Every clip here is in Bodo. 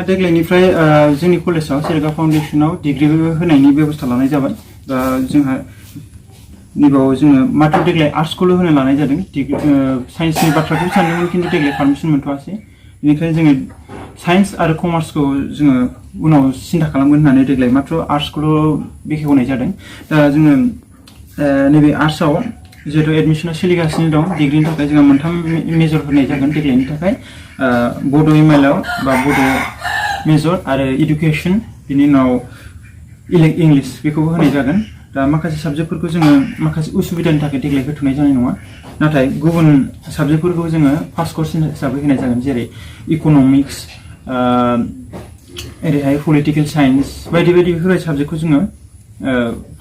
जोंहा देग्लायनिफ्राय जोंनि कलेजाव सेरेगा फाउन्डेसनाव डिग्री होनायनि बेबस्था लानाय जाबाय दा जोंहा नैबाव जोङो मात्र देग्लाय आर्ट्सखौल' होनो लानाय जादों साइन्सनि बाथ्राखौ सानदोंमोन खिन्थु देग्लाय पारमिसन मोनथ'आसै बेनिखायनो जोङो साइन्स आरो कमार्सखौ जोङो उनाव सिन्था खालामगोन होननानै देग्लाय मात्र आर्ट्सखौल' बेखेवनाय जादों दा जोङो नैबे आर्ट्सआव जिहेतु एडमिसना सोलिगासिनो दं डिग्रीनि थाखाय जोंहा मोनथाम मेजर होनाय जागोन देग्लायनि थाखाय बड' एमएलआव बा बड' मेजर आरो इडुकेसन बिनि उनाव इंलिश बेखौबो होनाय जागोन दा माखासे साबजेक्टफोरखौ जोङो माखासे उसुबिदानि थाखाय देग्लाय होथ'नाय जानाय नङा नाथाय गुबुन साबजेक्टफोरखौ जोङो फार्स्ट कर्स हिसाबै होनाय जागोन जेरै इक'नमिक्स ओरैहाय पलिटिकेल साइन्स बायदि बायदि बेफोरबायदि साबजेक्टखौ जोङो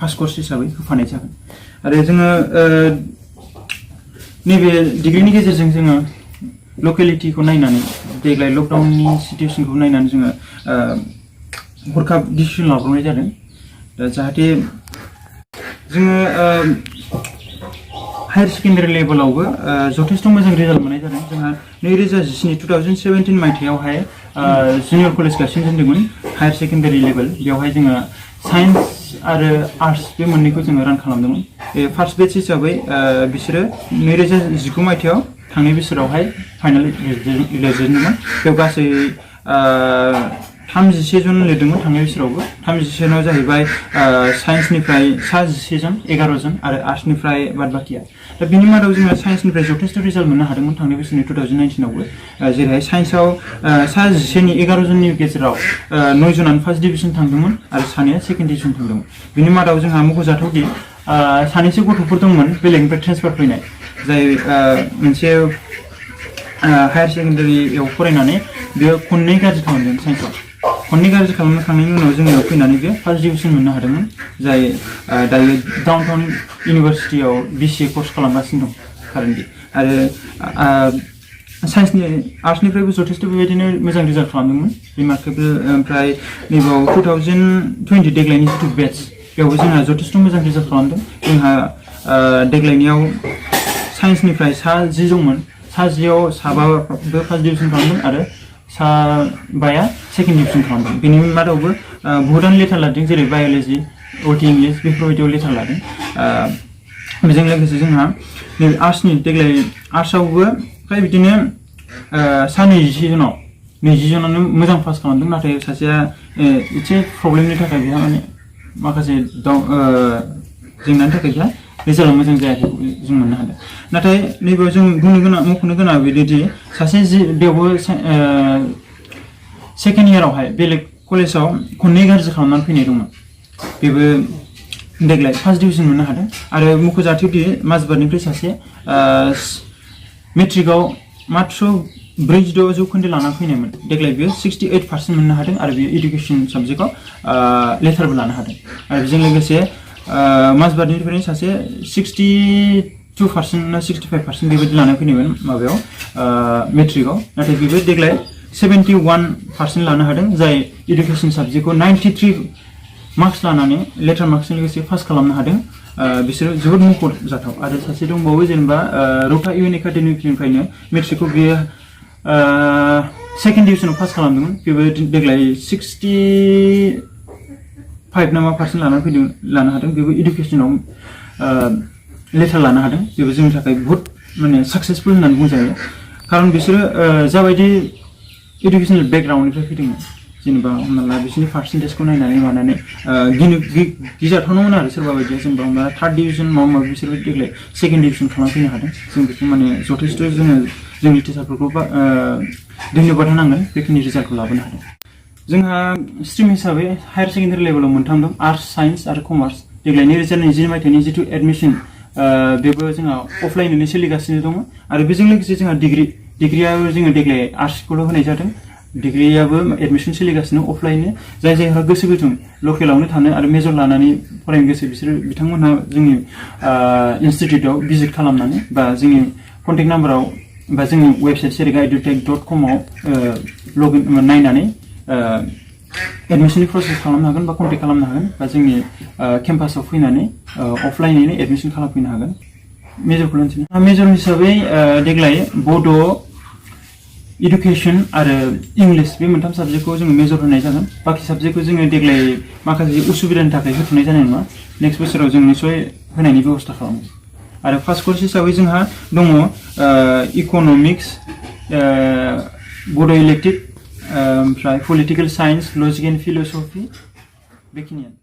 फार्स्ट कर्स हिसाबै होफानाय जागोन आरो जोङो नैबे डिग्रीनि गेजेरजों जोङो लकेलिटिखौ नायनानै देग्लाय लकडाउननि सिटुएसनखौ नायनानै जोङो हरखाब डिसिसन लाब्रबनाय जादों दा जाहाथे जोङो हायर सेकेन्डारि लेभेलावबो जथेस्थ' मोजां रिजाल्ट मोननाय जादों जोंहा 2017 मायथाइयावहाय जुनियर कलेज गायसनजेनदोंमोन हायर सेकेन्डारि लेभेल बेवहाय जोङो साइन्स आरो आर्ट्स बे मोननैखौ जोङो रान खालामदोंमोन बे फार्स्ट बेच हिसाबै बिसोरो 2019 मायथाइयाव थांनाय बोसोरावहाय फाइनाल लिरजेनदोंमोन बेयाव गासै 31 जन लिरदोंमोन थांनाय बोसोरावबो 31 जनाव जाहैबाय साइन्सनिफ्राय 11 जन 11 जन आरो आर्ट्सनिफ्राय बाद बाकिया दा बिनि मादाव जोङो साइन्सनिफ्राय जथेस्थ' रिजाल्ट मोननो हादोंमोन थांनाय बोसोरनि 2019आवबो जेरैहाय साइन्सआव 11 नि 11 जननि गेजेराव 9 जनानो फार्स्ट डिभिजन थांदोंमोन आरो सानैया सेकेन्ड डिभिजन थांदोंमोन बिनि मादाव जोंहा मख'जाथावदि सानैसो गथ'फोर दंमोन बेलेगनिफ्राय ट्रेन्सफार फैनाय जाय मोनसे हायर सेकेन्डारियाव फरायनानै बेयो खननै गाज्रि खालामदों साइन्सआव खननै गाज्रि खालामखांनायनि उनाव जोंनियाव फैनानै बे फार्स्ट डिभिजन मोननो हादोंमोन जाय दायो डाउनटाउन इउनिभार्सिटियाव BCA कर्स खालामगासिनो दं कारेन्टलि आरो साइन्सनि आर्ट्सनिफ्रायबो जथेस्थ' बेबायदिनो मोजां रिजाल्ट खालामदोंमोन रिमार्केबल ओमफ्राय नैबाव 2020 देग्लायनि जिथु बेच बेयावबो जोंहा जथेस्थ' मोजां रिजाल्ट खालामदों जोंहा देग्लायनियाव साइन्सनिफ्राय 10 दंमोन 10आव 7बो फार्स्ट डिभिजन खालामदों आरो 7या सेकेन्ड डिभिजन खालामदों बेनि मादावबो बहुतानो लेटार लादों जेरै बाय'लजि OT इंलिश बेफोरबायदियाव लेटार लादों बेजों लोगोसे जोंहा नैबे आर्ट्सनि देग्लाय आर्ट्सआवबो फ्राय बिदिनो 20 जनाव 20 जनानो मोजां पास खालामदों नाथाय सासेया एसे प्रब्लेमनि थाखाय बेहा माने माखासे जेंनानि थाखाय बेहा रिजाल्टआ मोजां जायाखै जों मोननो हादों नाथाय नैबेयाव जों मख'नो गोनां बेदि सासे बेयावबो सेकेन्ड इयारावहाय बेलेग कलेजाव खननै गाज्रि खालामनानै फैनाय दंमोन बेबो देग्लाय फार्स्ट डिभिजन मोननो हादों आरो मख'जाथावदि माजबाटनिफ्राय सासे मेट्रिकआव मात्र 46 जौखोन्दो लाना फैनायमोन देग्लाय बियो 68% मोननो हादों आरो बियो इडुकेसन साबजेक्टआव लेटारबो लानो हादों आरो बेजों लोगोसे माजबाटनिफ्रायनो सासे 62% ना 65% बेबायदि लाना फैनायमोन माबायाव मेट्रिकआव नाथाय बेबो देग्लाय 71% लानो हादों जाय इडुकेसन साबजेक्टखौ 93 मार्क्स लानानै लेटार मार्क्सजों लोगोसे पास खालामनो हादों बिसोरो जोबोद मख'जाथाव आरो सासे दंबावो जेनेबा रौता UN एकाडेमिनिफ्रायनो मेट्रिकखौ बियो सेकेन्ड डिभिजनाव पास खालामदोंमोन बेबो देग्लाय 65 ना मा पार्सेन्ट लानो हादों बेबो इडुकेसनाव लेटार लानो हादों बेबो जोंनि थाखाय बहुत माने साक्सेसफुल होननानै बुंजायो खारन बिसोरो जाबायदि इडुकेसनेल बेकग्राउन्डनिफ्राय फैदोंमोन जेनेबा हमना ला बिसोरनि पार्सेन्टेजखौ नायनानै मानानै गिजाथावनामोन आरो सोरबा बायदिया जेनेबा हमना थार्ड डिभिजन माबा माबि बिसोरबो देग्लाय सेकेन्ड डिभिजन खालामफैनो हादों जों बेखौ माने जथेस्थ' जोङो जोंनि टिचारफोरखौ धन्यबाद होनांगोन बेखिनि रिजाल्टखौ लाबोनो हादों जोंहा स्ट्रिम हिसाबै हायर सेकेन्डारि लेभेलाव मोनथाम दं आर्ट्स साइन्स आरो कमार्स देग्लाय 2020 मायथाइनि जिथु एडमिसन बेबो जोंहा अफलाइनैनो सोलिगासिनो दङ आरो बेजों लोगोसे जोंहा डिग्रियाव जोङो देग्लाय आर्ट्सखौल' होनाय जादों डिग्रियाबो एडमिसन सोलिगासिनो अफलाइन जाय जायहा गोसो गुदुं लकेलावनो थानो आरो मेजर लानानै फरायनो गोसो बिसोरो बिथांमोनहा जोंनि इनस्टिट्यूटआव भिजिट खालामनानै बा जोंनि कन्टेक्ट नाम्बाराव बा जोंनि वेबसाइट serigaedutech.com आव लगइन नायनानै एडमिसननि प्रसेस खालामनो हागोन बा कन्टेक्ट खालामनो हागोन बा जोंनि केम्पासाव फैनानै अफलाइनैनो एडमिसन खालामफैनो हागोन मेजरखौ लानोसै मेजर हिसाबै देग्लाय बड' इडुकेसन आरो इंलिश बे मोनथाम साबजेक्टखौ जोङो मेजर होनाय जागोन बाखि साबजेक्टखौ जोङो देग्लाय माखासे उसुबिदानि थाखाय होथ'नाय जानाय नङा नेक्स्ट बोसोराव जों निसय होनायनि बेबस्था खालामो आरो फार्स्ट कर्स हिसाबै जोंहा दङ इक'नमिक्स बड' इलेक्टिभ ओमफ्राय political science logic and philosophy बेखिनियानो